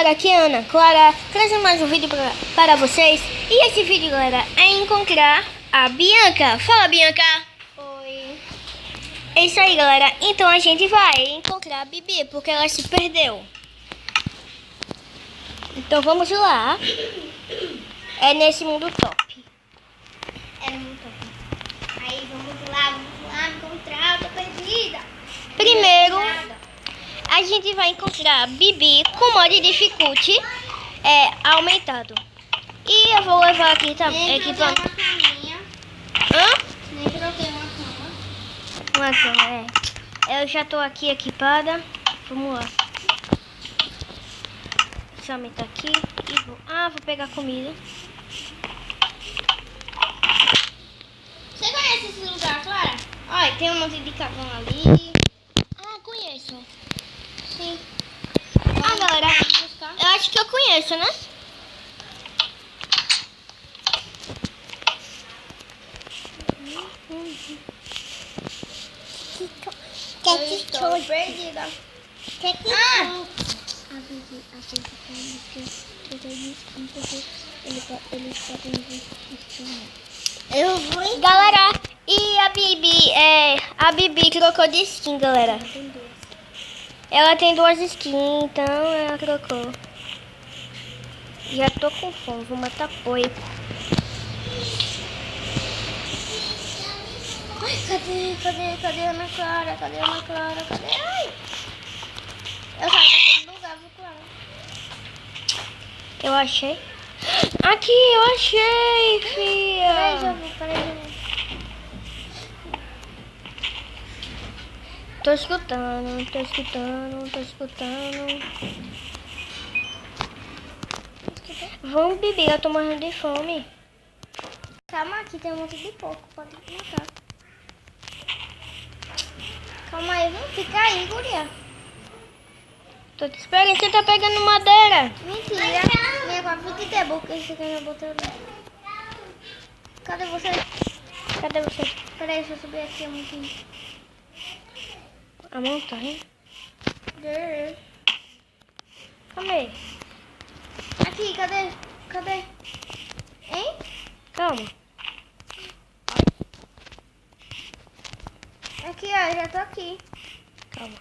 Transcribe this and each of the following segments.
galera, aqui é a Ana Clara, trazendo mais um vídeo para vocês. E esse vídeo, galera, é encontrar a Bianca. Fala, Bianca! Oi. É isso aí, galera. Então a gente vai encontrar a Bibi, porque ela se perdeu. Então vamos lá. É nesse mundo top. É muito top. Aí vamos lá encontrar. Eu tô perdida. Primeiro, a gente vai encontrar a Bibi com mod difficulty aumentado. E eu vou levar aqui Nem equipamento. troquei uma caminha. Hã? Nem troquei uma cama. Uma cama, Eu já tô aqui equipada. Vamos lá. Deixa eu aumentar aqui e vou pegar comida. Você conhece esse lugar, Clara? Olha, tem um monte de cavão ali. Conheço. Sim. Galera, Vamos buscar. eu acho que eu conheço, né? Eu estou perdida. Eu vou. Galera, e a Bibi trocou de skin, galera. Ela tem duas skins, então ela trocou. Já tô com fome, vou matar porco. Cadê a Ana Clara? Cadê? Ai! Eu saio daquele lugar, vou Clara. Eu achei. Aqui, eu achei, Peraí, já filha. vou. Tô escutando. Vamos, Bibi, eu tô morrendo de fome. Calma, aqui tem um monte de porco, pode matar. Calma aí, vamos ficar aí, guria. Tô te esperando, você tá pegando madeira. Mentira, minha copa de debo, que esse aqui já botou ali. Cadê você? Cadê você? Peraí, deixa eu subir aqui a montanha. A montanha? Calma aí. Aqui, cadê? Hein? Calma. Aqui, ó, já tô aqui. Calma.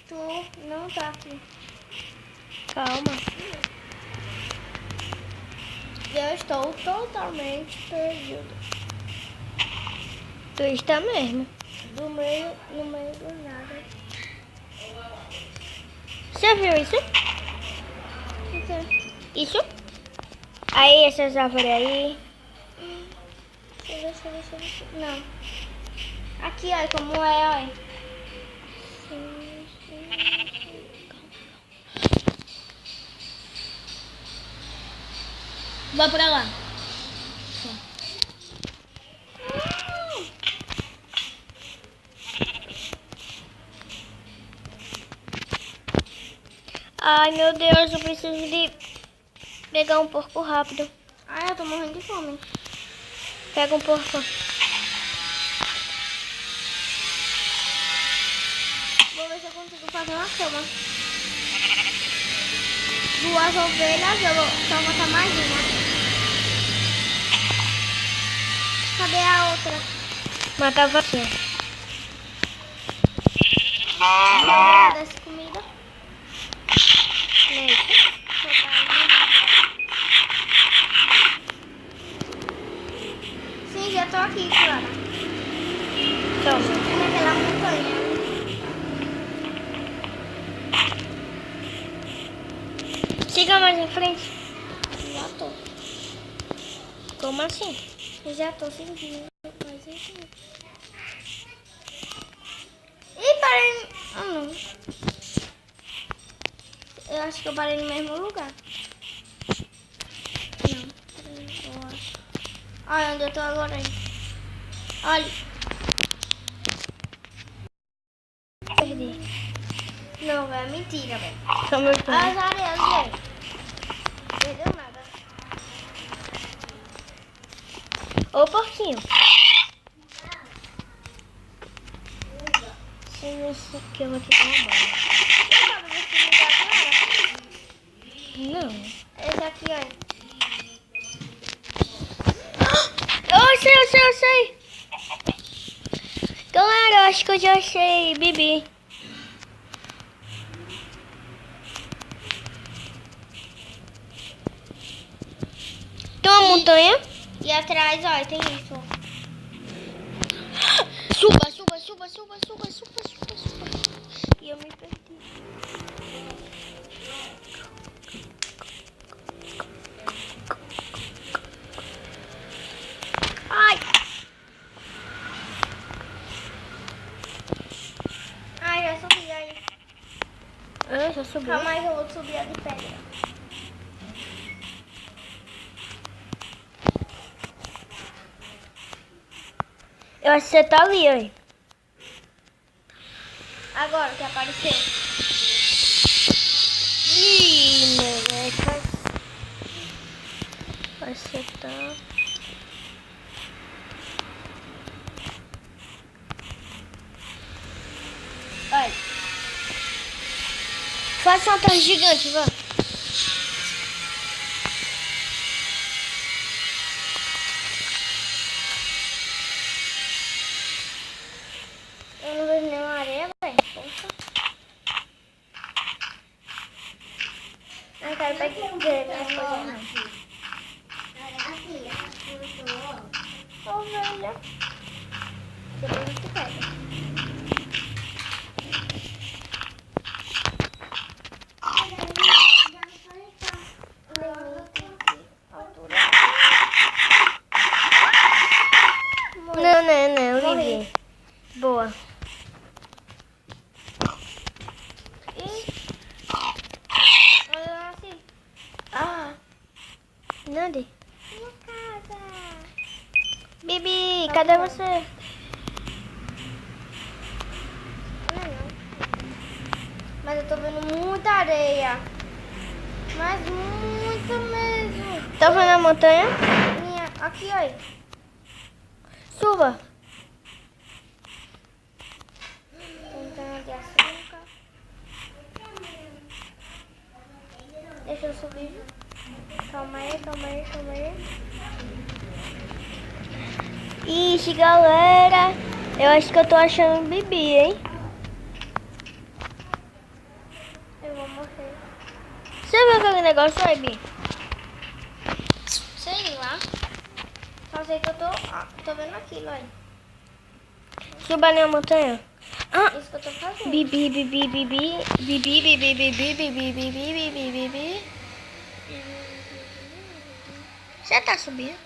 Tu não tá aqui. Calma. Eu estou totalmente perdido. Tu está mesmo. No meio do nada. Você viu isso? O quê? Isso? Aí, essas árvores aí. Deixa eu ver. Não. Aqui, olha como é, olha. Vai pra lá. Ai, meu Deus, eu preciso de pegar um porco rápido. Ai, eu tô morrendo de fome. Pega um porco. Vou ver se eu consigo fazer uma cama. 2 ovelhas, eu vou só matar mais uma. Cadê a outra? Matar a vaquinha. Dessa comida. Sim, já tô aqui, Clara. Toma. Naquela montanha. Siga mais em frente. Já tô. Como assim? Já tô seguindo. Mas enfim. Ih, parei. Ah, não. Eu acho que eu parei no mesmo lugar. Não. Eu acho. Olha onde eu tô agora aí. Olha. Perdi. Não, velho. Mentira, velho. Como eu As areias, velho. Perdeu nada. Ô, porquinho. Isso aqui eu vou te dar uma bala. Eu tava nesse lugar, Clara. Não. Esse aqui, ó. Eu sei. Galera, eu acho que eu já achei, Bibi. Tem uma montanha. E atrás, ó, tem isso, ó. Suba. E eu me perdi. Ai. Ai, já subi aí. Eu já subi. Calma aí, eu vou subir a de pedra. Eu acho que você tá ali, aí. Agora que apareceu. Ih, moleque. Você tá... Olha. Faça uma torre gigante, vá. Eu não vejo nenhuma areia, velho. Poxa. Não quero perder minhas coisas, não. Ô, velha. Depois você pega. Não, Morri. Vivi. Boa. Olha assim. Ah. Nada. Minha casa. Bibi, Tá cadê bom. você? Não. Mas eu tô vendo muita areia. Mas muita mesmo. Tá vendo a montanha? Aqui, olha. Suba. Montanha de açúcar. Deixa eu subir. Calma aí. Ixi, galera. Eu acho que eu tô achando Bibi, hein? Eu vou morrer. Você viu aquele negócio aí, Bi? Sei lá. Só sei que eu tô vendo aquilo, olha. Suba na montanha. Ah, Isso que eu tô fazendo. Bibi. Você tá subindo?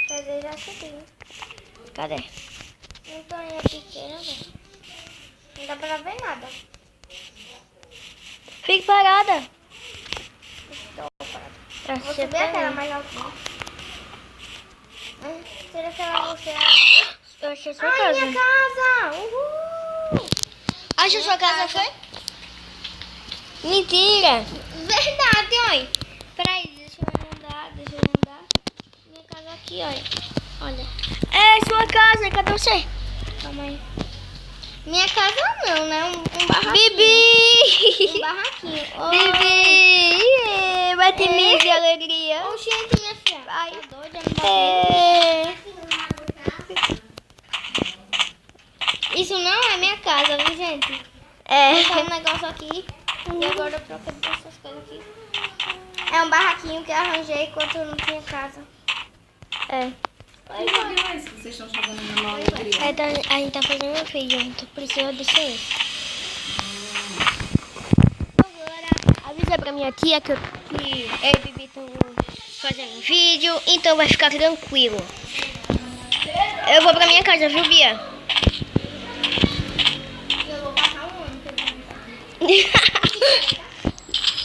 Quer dizer, já subi. Cadê? Montanha pequena, velho. Não dá pra ver nada. Fique parada. Estou parada. Pra Vou você subir aquela também. mais altinha. Será que ela você? Eu achei sua Ai, casa. minha casa! Uhul! Acha sua casa, foi? Mentira. Verdade, olha. Peraí, deixa eu andar. Minha casa aqui, olha. É sua casa. Cadê você? Calma aí. Minha casa não, né? Um barraquinho. Bibi. Um barraquinho. Oh. Bibi. Vai ter mês de alegria. Oh, gente, minha filha. Ai. Tá doida, não vai Isso não é minha casa, viu, gente? Tem um negócio aqui. E agora eu procuro essas coisas aqui. É um barraquinho que eu arranjei enquanto eu não tinha casa. É. Oi, Que mãe. vídeo é esse que vocês estão jogando na mão alegria? A gente tá fazendo um vídeo. Então precisa desse aí. Agora, avisa pra minha tia que eu e Bibi estão fazendo vídeo. Então vai ficar tranquilo. Eu vou pra minha casa, viu, Bia? Eu vou passar um ano que eu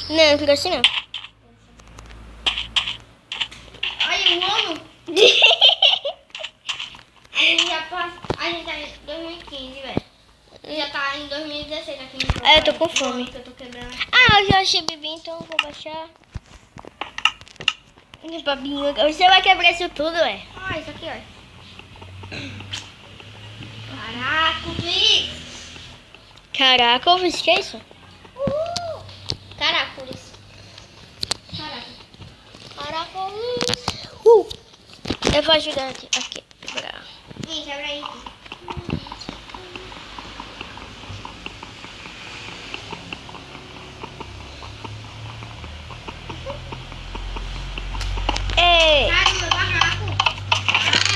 vou Não, fica assim não. Olha, um ano. A gente tá em 2015, velho. Já tá em 2016 aqui no Brasil. Eu tô com fome. Que eu tô quebrando. Ah, eu já achei Bibi, então eu vou baixar. Babinho, você vai quebrar isso tudo, ué. Ah, isso aqui, ó. Caraca, Fix. Caraca, ouvi, que é isso? Caraca. Eu vou ajudar aqui. Ih, quebra aí. Ei! Sai do meu barraco.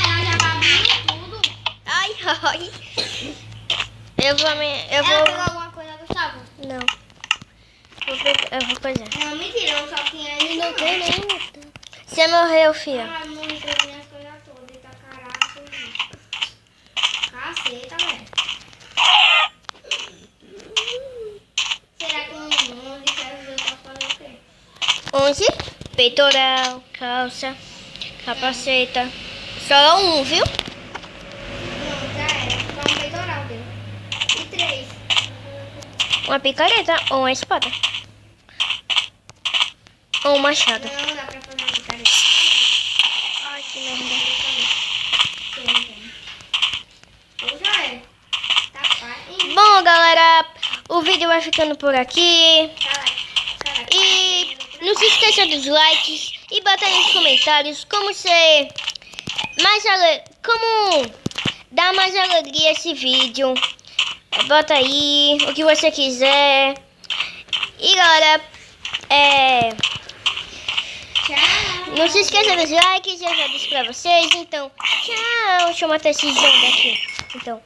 Ela já bagunçou tudo. Ai, ai. Eu Ela vou... pegou alguma coisa, Gustavo? Não. Eu vou coisar. Não, mentira, eu só tinha ele. Não tem nem. Você morreu, filha. Ah, mãe, eu minhas coisas todas. Eita, caraca. Caceta, velho. Será que um 11 quer eu posso fazer o quê? 11. Peitoral, calça, capaceta. Só um, viu? Não, já era. Só um peitoral dele. E 3. Uma picareta ou uma espada. Ou um machado. Não dá pra fazer uma picareta. Ai, que merda. Ou já é. Tá fácil. Bom, galera, o vídeo vai ficando por aqui. E não se esqueça dos likes e bota aí nos comentários como ser como dar mais alegria a esse vídeo. Bota aí o que você quiser. E galera, não se esqueça dos likes, eu já disse pra vocês. Então, tchau. Deixa eu matar esse zombie aqui. Então,